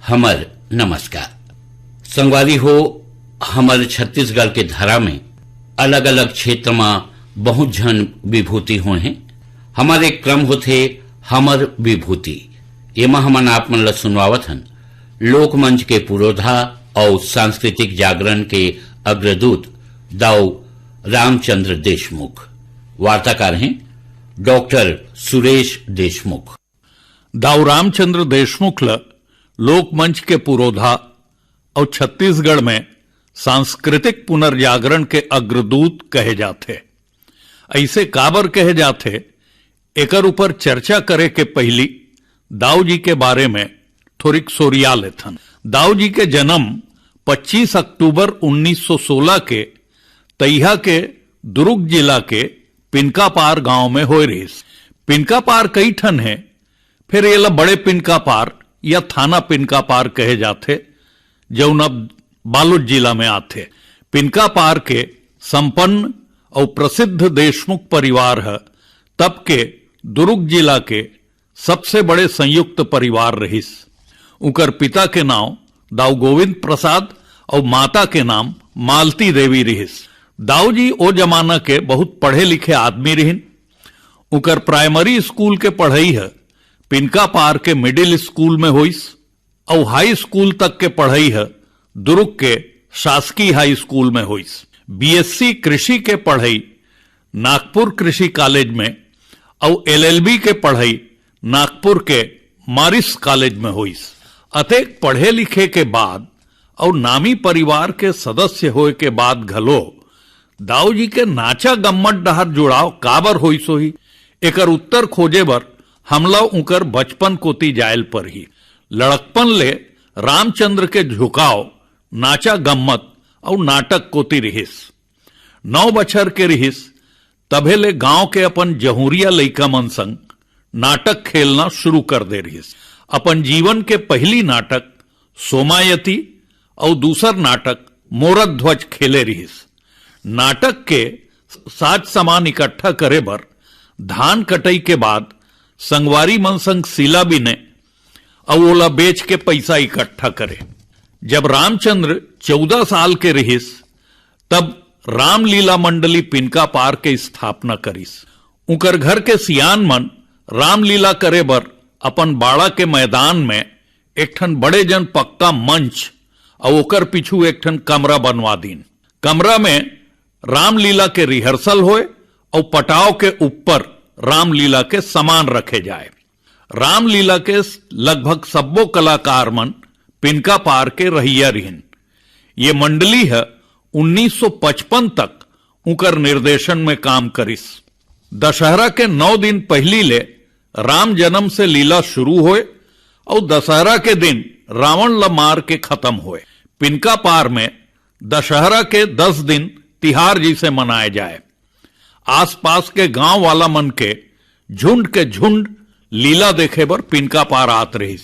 हमर नमस्कार। संगवारी हो, हमर छत्तीसगढ़ के धारा में अलग अलग क्षेत्र में बहुत जन विभूति हुए हैं। हमारे एक क्रम होते हमर विभूति, एमा हमन आप मन ला सुनवावत हन लोकमंच के पुरोधा और सांस्कृतिक जागरण के अग्रदूत दाऊ रामचंद्र देशमुख। वार्ताकार हैं डॉक्टर सुरेश देशमुख। दाऊ रामचंद्र देशमुख ल लोकमंच के पुरोधा और छत्तीसगढ़ में सांस्कृतिक पुनर्जागरण के अग्रदूत कहे जाते। ऐसे काबर कहे जाते, एकर ऊपर चर्चा करे के पहली दाऊ जी के बारे में थोड़िक सोरिया लेथन। दाऊ जी के जन्म 25 अक्टूबर 1916 के तैहा के दुर्ग जिला के पिनकापार गांव में होए रहिस। पिनकापार कई ठन है, फिर ये ला बड़े पिनकापार या थाना पिनकापार कहे जाते, जौन अब बालोद जिला में आते। पिनकापार के संपन्न और प्रसिद्ध देशमुख परिवार है तब के दुर्ग जिला के सबसे बड़े संयुक्त परिवार रहिस। उनकर पिता के नाम दाऊ गोविंद प्रसाद और माता के नाम मालती देवी रहिस। दाऊ जी ओ जमाना के बहुत पढ़े लिखे आदमी रहिन। उनकर प्राइमरी स्कूल के पढ़ाई है पिनकापार के मिडिल स्कूल में होइस और हाई स्कूल तक के पढ़ाई है दुर्ग के शासकीय हाई स्कूल में होइस। बीएससी कृषि के पढ़ाई नागपुर कृषि कॉलेज में और एलएलबी के पढ़ाई नागपुर के मारिस कॉलेज में होइस। अतेक पढ़े लिखे के बाद और नामी परिवार के सदस्य होए के बाद घलो दाऊ जी के नाचा गम्मत डहर जुड़ाव काबर होइस होही, एकर उत्तर खोजे बर हमला उनकर बचपन कोती जायल पर ही। लड़कपन ले रामचंद्र के झुकाव नाचा गम्मत और नाटक कोती रहिस। 9 बछर के रहिस तभे ले गांव के अपन जहुरिया लइका मन संग नाटक खेलना शुरू कर दे रहिस। अपन जीवन के पहली नाटक सोमायती और दूसर नाटक मोरध्वज खेले रहिस। नाटक के साज सामान इकट्ठा करे बर धान कटाई के बाद संगवारी मन संग सिला बिने और ओला बेच के पैसा इकट्ठा करे। जब रामचंद्र 14 साल के रहिस तब रामलीला मंडली पिनकापार के स्थापना करिस। उनकर घर के सियान मन रामलीला करे बर अपन बाड़ा के मैदान में एक ठन बड़े जन पक्का मंच और ओकर पीछू एक ठन कमरा बनवा दीन। कमरा में रामलीला के रिहर्सल होए और पटाव के ऊपर रामलीला के सामान रखे जाए। रामलीला के लगभग सब्बो कलाकार मन पिनकापार के रहिया रिहिन। ये मंडली है 1955 तक उनकर निर्देशन में काम करिस। दशहरा के 9 दिन पहली ले राम जन्म से लीला शुरू होए और दशहरा के दिन रावण ला मार के खत्म हुए। पिनकापार में दशहरा के 10 दिन तिहार जी से मनाए जाए। आसपास के गांव वाला मन के झुंड लीला देखे बर पिनकापार आत रहिस।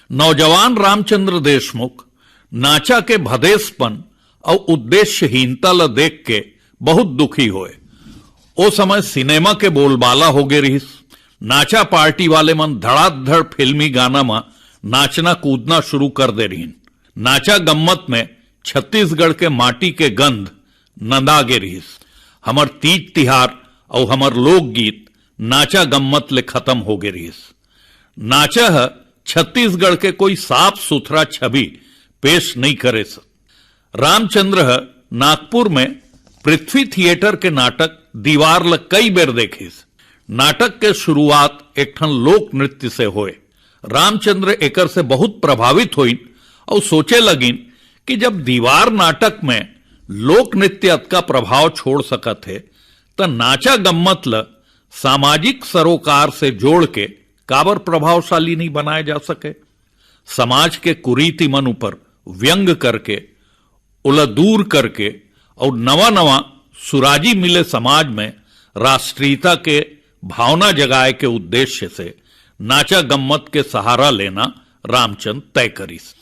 नौजवान रामचंद्र देशमुख नाचा के भदेसपन और उद्देश्यहीनता ला देख के बहुत दुखी होए। ओ समय सिनेमा के बोलबाला हो गए रहिस। नाचा पार्टी वाले मन धड़ाधड़ फिल्मी गाना में नाचना कूदना शुरू कर दे रहीन। नाचा गम्मत में छत्तीसगढ़ के माटी के गंध नंदागे रहिस। हमर तीज तिहार और हमर लोकगीत नाचा गम्मत ले खत्म हो गए रहिस। नाचा है छत्तीसगढ़ के कोई साफ सुथरा छवि पेश नहीं करे। रामचंद्र है नागपुर में पृथ्वी थिएटर के नाटक दीवार ल कई बेर देखिस। नाटक के शुरुआत एक ठन लोक नृत्य से होए। रामचंद्र एकर से बहुत प्रभावित हुई और सोचे लगिन कि जब दीवार नाटक में लोक नृत्य का प्रभाव छोड़ सकत है तो नाचा गम्मत ल सामाजिक सरोकार से जोड़ के काबर प्रभावशाली नहीं बनाया जा सके। समाज के कुरीति मन ऊपर व्यंग करके उला दूर करके और नवा नवा सुराजी मिले समाज में राष्ट्रीयता के भावना जगाए के उद्देश्य से नाचा गम्मत के सहारा लेना रामचंद्र तय करिस।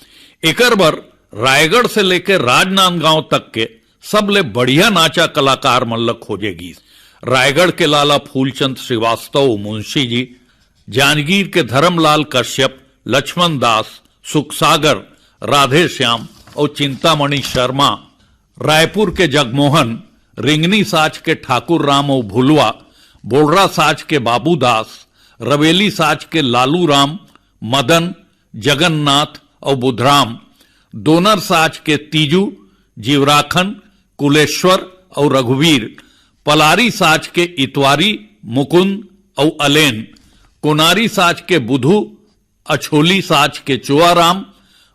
एकर बर रायगढ़ से लेकर राजनांदगांव तक के सबले बढ़िया नाचा कलाकार मन ल खोजेगी। रायगढ़ के लाला फूलचंद श्रीवास्तव मुंशी जी, जांजगीर के धर्मलाल कश्यप, लक्ष्मण दास, सुखसागर राधे श्याम और चिंतामणि शर्मा, रायपुर के जगमोहन, रिंगनी साज के ठाकुर राम और भुलवा, बोडरा साज के बाबूदास, रवेली साज के लालू राम, मदन, जगन्नाथ और बुधराम, दोनर साज के तीजू, जीवराखन, कुलेश्वर और रघुवीर, पलारी साज के इतवारी, मुकुंद और अलेन, कोनारी साज के बुधू, अछोली साज के चुआराम,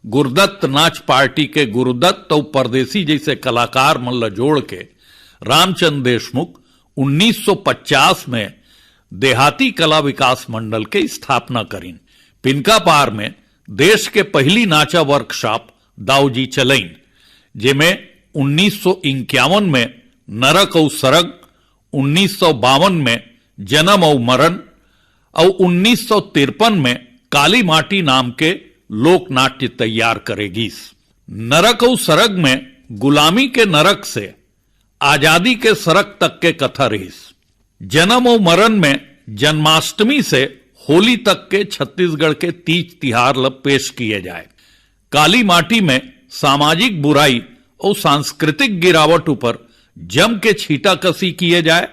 गुरुदत्त नाच पार्टी के गुरुदत्त और परदेसी जैसे कलाकार मल्ल जोड़ के रामचंद्र देशमुख 1950 में देहाती कला विकास मंडल के स्थापना करीन। पिनका पार में देश के पहली नाचा वर्कशॉप दाऊजी चलईन, जेमें 1951 में नरक और सरग, 1952 में जन्म और मरण और 1953 में काली माटी नाम के लोक नाट्य तैयार करेगी। नरक और सरग में गुलामी के नरक से आजादी के सरक तक के कथा रही। जन्म और मरण में जन्माष्टमी से होली तक के छत्तीसगढ़ के तीज तिहार पेश किए जाए। काली माटी में सामाजिक बुराई और सांस्कृतिक गिरावट ऊपर जम के छीटाकसी किए जाए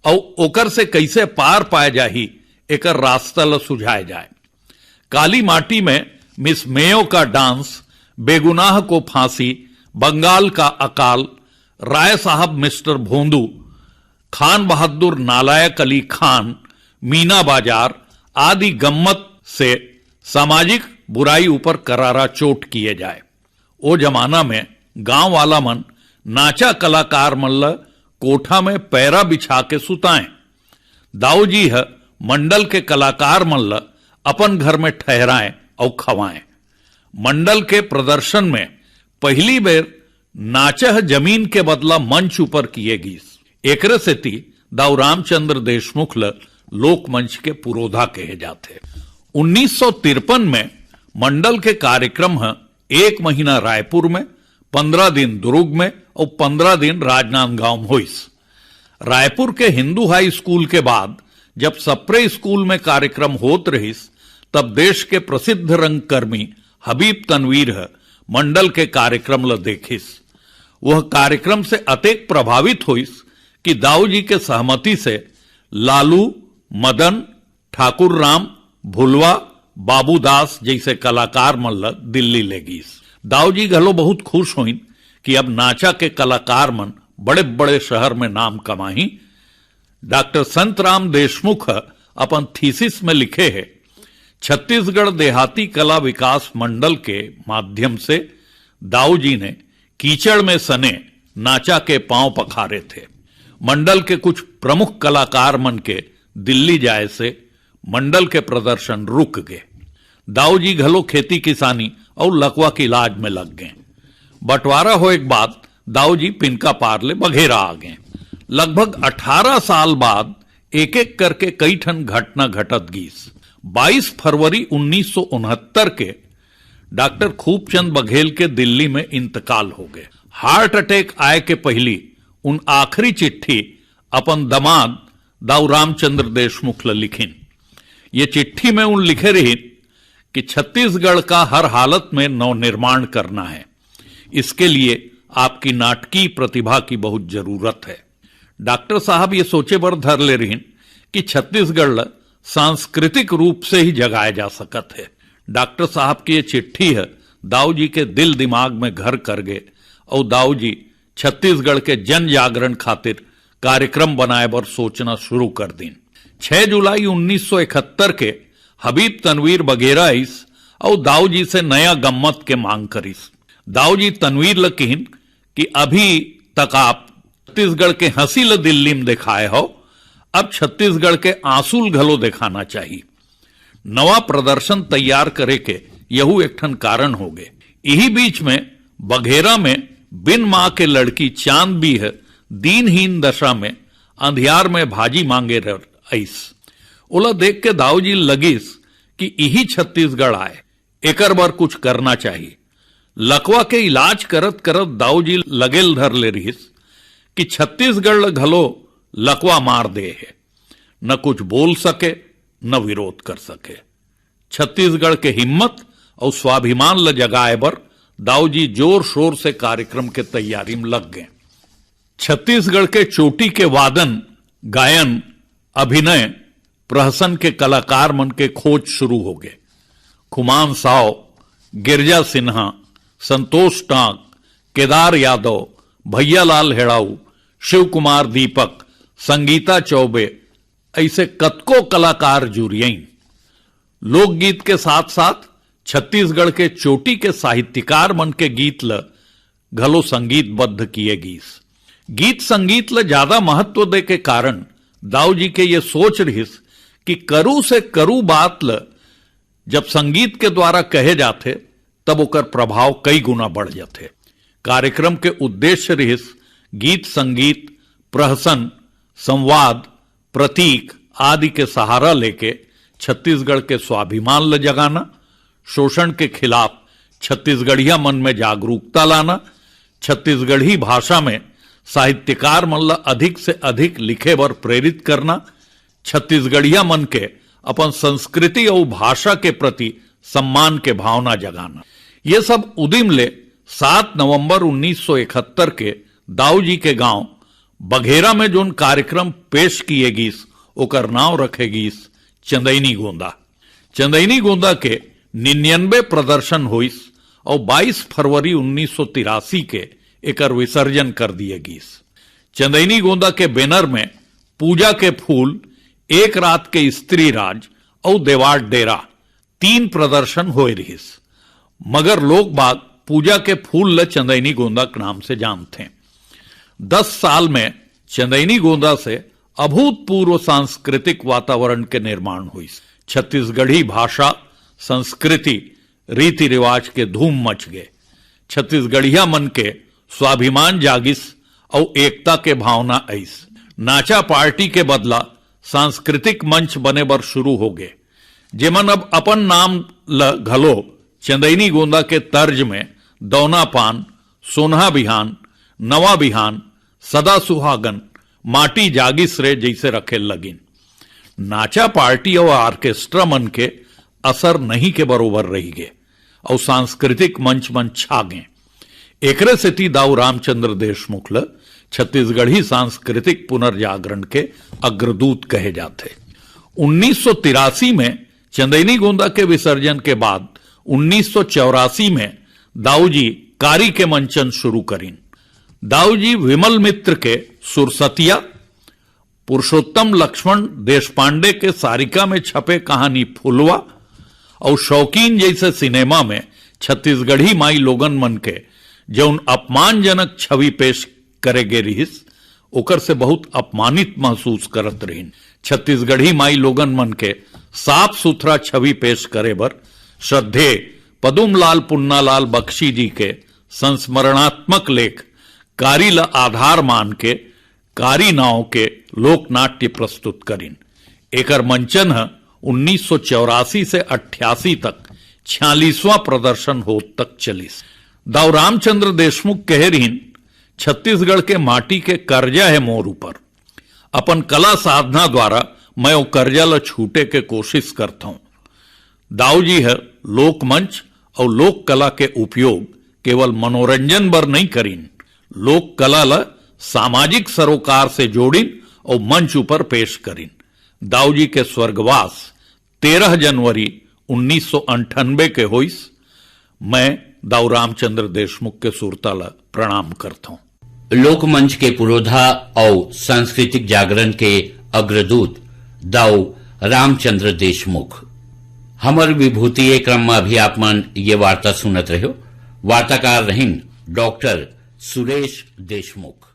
और ओकर से कैसे पार पाए जाही एकर रास्ता ल सुझाए जाए। काली माटी में मिस मेयो का डांस, बेगुनाह को फांसी, बंगाल का अकाल, राय साहब मिस्टर भोंदू, खान बहादुर नालायक अली खान, मीना बाजार आदि गम्मत से सामाजिक बुराई ऊपर करारा चोट किए जाए। ओ जमाना में गांव वाला मन नाचा कलाकार मल्ल कोठा में पैरा बिछा के सुताएं। दाऊजी है मंडल के कलाकार मल्ल अपन घर में ठहराएं और खवाएं। मंडल के प्रदर्शन में पहली बेर नाचह जमीन के बदला मंच ऊपर किए गीस। एकरे सेती दाऊ रामचंद्र देशमुख लोक मंच के पुरोधा कहे जाते। 1953 में मंडल के कार्यक्रम है 1 महीना रायपुर में, 15 दिन दुर्ग में और 15 दिन राजनांदगांव में हुई। रायपुर के हिंदू हाई स्कूल के बाद जब सप्रे स्कूल में कार्यक्रम होत रहीस, तब देश के प्रसिद्ध रंगकर्मी हबीब तनवीर है मंडल के कार्यक्रम ल देखिस। वह कार्यक्रम से अतेक प्रभावित हुईस कि दाऊजी के सहमति से लालू, मदन, ठाकुर राम, भुलवा, बाबूदास जैसे कलाकार मल्ल दिल्ली ले गईस। दाऊजी घलो बहुत खुश हुईन कि अब नाचा के कलाकार मन बड़े बड़े शहर में नाम कमाही। डॉक्टर संतराम देशमुख अपन थीसिस में लिखे है, छत्तीसगढ़ देहाती कला विकास मंडल के माध्यम से दाऊजी ने कीचड़ में सने नाचा के पांव पखारे थे। मंडल के कुछ प्रमुख कलाकार मन के दिल्ली जाए से मंडल के प्रदर्शन रुक गए। दाऊजी घलो खेती किसानी और लकवा की इलाज में लग गए। बंटवारा होए के बाद दाऊजी पिनका पार ले बघेरा आ गए। लगभग 18 साल बाद एक एक करके कई ठन घटना घटत गईस। 22 फरवरी 1969 के डॉक्टर खूबचंद बघेल के दिल्ली में इंतकाल हो गए। हार्ट अटैक आए के पहली उन आखिरी चिट्ठी अपन दमाद दाऊ रामचंद्र देशमुख लिखिन। ये चिट्ठी में उन लिखे रही कि छत्तीसगढ़ का हर हालत में नवनिर्माण करना है। इसके लिए आपकी नाटकीय प्रतिभा की बहुत जरूरत है। डॉक्टर साहब ये सोचे बर धर ले रही कि छत्तीसगढ़ सांस्कृतिक रूप से ही जगाया जा सकत है। डॉक्टर साहब की ये चिट्ठी है दाऊजी के दिल दिमाग में घर कर गए और दाऊजी छत्तीसगढ़ के जन जागरण खातिर कार्यक्रम बनाए बर सोचना शुरू कर दिन। 6 जुलाई 1971 के हबीब तनवीर बघेरा इस और दाऊजी से नया गम्मत के मांग करीस। दाऊजी तनवीर ल कहिन कि अभी तक आप छत्तीसगढ़ के हंसी ल दिल्ली में दिखाए हो, अब छत्तीसगढ़ के आंसूल घलो दिखाना चाहिए। नवा प्रदर्शन तैयार करे के यहू एक ठन कारण हो गए। यही बीच में बघेरा में बिन मां के लड़की चांद भी है दीनहीन दशा में अंधियार में भाजी मांगे रईस। ओला देख के दाऊजी लगिस कि यही छत्तीसगढ़ आए, एकर बर कुछ करना चाहिए। लकवा के इलाज करत करत दाऊजी लगेल धर ले रहीस कि छत्तीसगढ़ घलो लकवा मार दे है, न कुछ बोल सके न विरोध कर सके। छत्तीसगढ़ के हिम्मत और स्वाभिमान ल जगाए बर दाऊ जी जोर शोर से कार्यक्रम के तैयारी में लग गए। छत्तीसगढ़ के चोटी के वादन, गायन, अभिनय, प्रहसन के कलाकार मन के खोज शुरू हो गए। खुमान साव, गिरजा सिन्हा, संतोष टांक, केदार यादव, भैयालाल हेड़ाऊ, शिव कुमार दीपक, संगीता चौबे, ऐसे कतको कलाकार जुड़ियई। लोकगीत के साथ साथ छत्तीसगढ़ के चोटी के साहित्यकार मन के गीत ल घलो संगीतबद्ध किए गीस। गीत संगीत ल ज्यादा महत्व दे के कारण दाऊ जी के ये सोच रहिस कि करू से करू बात ल जब संगीत के द्वारा कहे जाते तब ओकर प्रभाव कई गुना बढ़ जाते। कार्यक्रम के उद्देश्य रहिस गीत संगीत, प्रहसन, संवाद, प्रतीक आदि के सहारा लेके छत्तीसगढ़ के स्वाभिमान ल जगाना, शोषण के खिलाफ छत्तीसगढ़िया मन में जागरूकता लाना, छत्तीसगढ़ी भाषा में साहित्यकार मन ला अधिक से अधिक लिखे बर प्रेरित करना, छत्तीसगढ़िया मन के अपन संस्कृति और भाषा के प्रति सम्मान के भावना जगाना। ये सब उदिम ले 7 नवंबर 1971 के दाऊ जी के गांव बघेरा में जोन कार्यक्रम पेश किए गीस ओकर नाव रखे गीस चंदैनी गोंदा। चंदैनी गोंदा के 99 प्रदर्शन होइस और 22 फरवरी 1983 के एकर विसर्जन कर दिए गीस। चंदैनी गोंदा के बैनर में पूजा के फूल, एक रात के स्त्री राज और देवार डेरा 3 प्रदर्शन होए रहिस। मगर लोग बाग पूजा के फूल ल चंदैनी गोंदा के नाम से जानते हैं। 10 साल में चंदैनी गोंदा से अभूतपूर्व सांस्कृतिक वातावरण के निर्माण हुई। छत्तीसगढ़ी भाषा, संस्कृति, रीति रिवाज के धूम मच गए। छत्तीसगढ़िया मन के स्वाभिमान जागिस और एकता के भावना आईस। नाचा पार्टी के बदला सांस्कृतिक मंच बने बर शुरू हो गए, जेमन अब अपन नाम ल घलो चंदैनी गोंदा के तर्ज में दौना पान, सोनहा बिहान, नवा बिहान, सदा सुहागन, माटी जागिस रे जैसे रखे लगिन। नाचा पार्टी और ऑर्केस्ट्रा मन के असर नहीं के बरोबर रही गए और सांस्कृतिक मंच मन छा गए। एकरे सेती दाऊ रामचंद्र देशमुख ल छत्तीसगढ़ी सांस्कृतिक पुनर्जागरण के अग्रदूत कहे जाते। 1983 में चंदैनी गोंदा के विसर्जन के बाद 1984 में दाऊ जी कारी के मंचन शुरू करीन। दाऊ जी विमल मित्र के सुरसतिया, पुरुषोत्तम लक्ष्मण देशपांडे के सारिका में छपे कहानी फुलवा और शौकीन जैसे सिनेमा में छत्तीसगढ़ी माई लोगन मन के जौन अपमानजनक छवि पेश करे गे रहिस ओकर से बहुत अपमानित महसूस करत रहीन। छत्तीसगढ़ी माई लोगन मन के साफ सुथरा छवि पेश करे बर श्रद्धेय पदुमलाल पुन्नालाल बख्शी जी के संस्मरणात्मक लेख कारी ल आधार मान के कारी नाव के लोकनाट्य प्रस्तुत करीन। एकर मंचन 1984 से 88 तक 46वां प्रदर्शन हो तक चलिस। दाऊ रामचंद्र देशमुख कह रहीन, छत्तीसगढ़ के माटी के कर्जा है मोर ऊपर। अपन कला साधना द्वारा मैं वो कर्जा ल छूटे के कोशिश करता हूं। दाऊ जी है लोकमंच और लोक कला के उपयोग केवल मनोरंजन बर नहीं करीन, लोक कला ल सामाजिक सरोकार से जोड़िन और मंच ऊपर पेश करीन। दाऊ जी के स्वर्गवास 13 जनवरी 1998 के होइस। मैं दाऊ रामचंद्र देशमुख के सुरता ल प्रणाम करता हूं। लोकमंच के पुरोधा और सांस्कृतिक जागरण के अग्रदूत दाऊ रामचंद्र देशमुख। हमर विभूति क्रम में अभी आप मन ये वार्ता सुनत रहो। वार्ताकार रहीन डॉक्टर सुरेश देशमुख।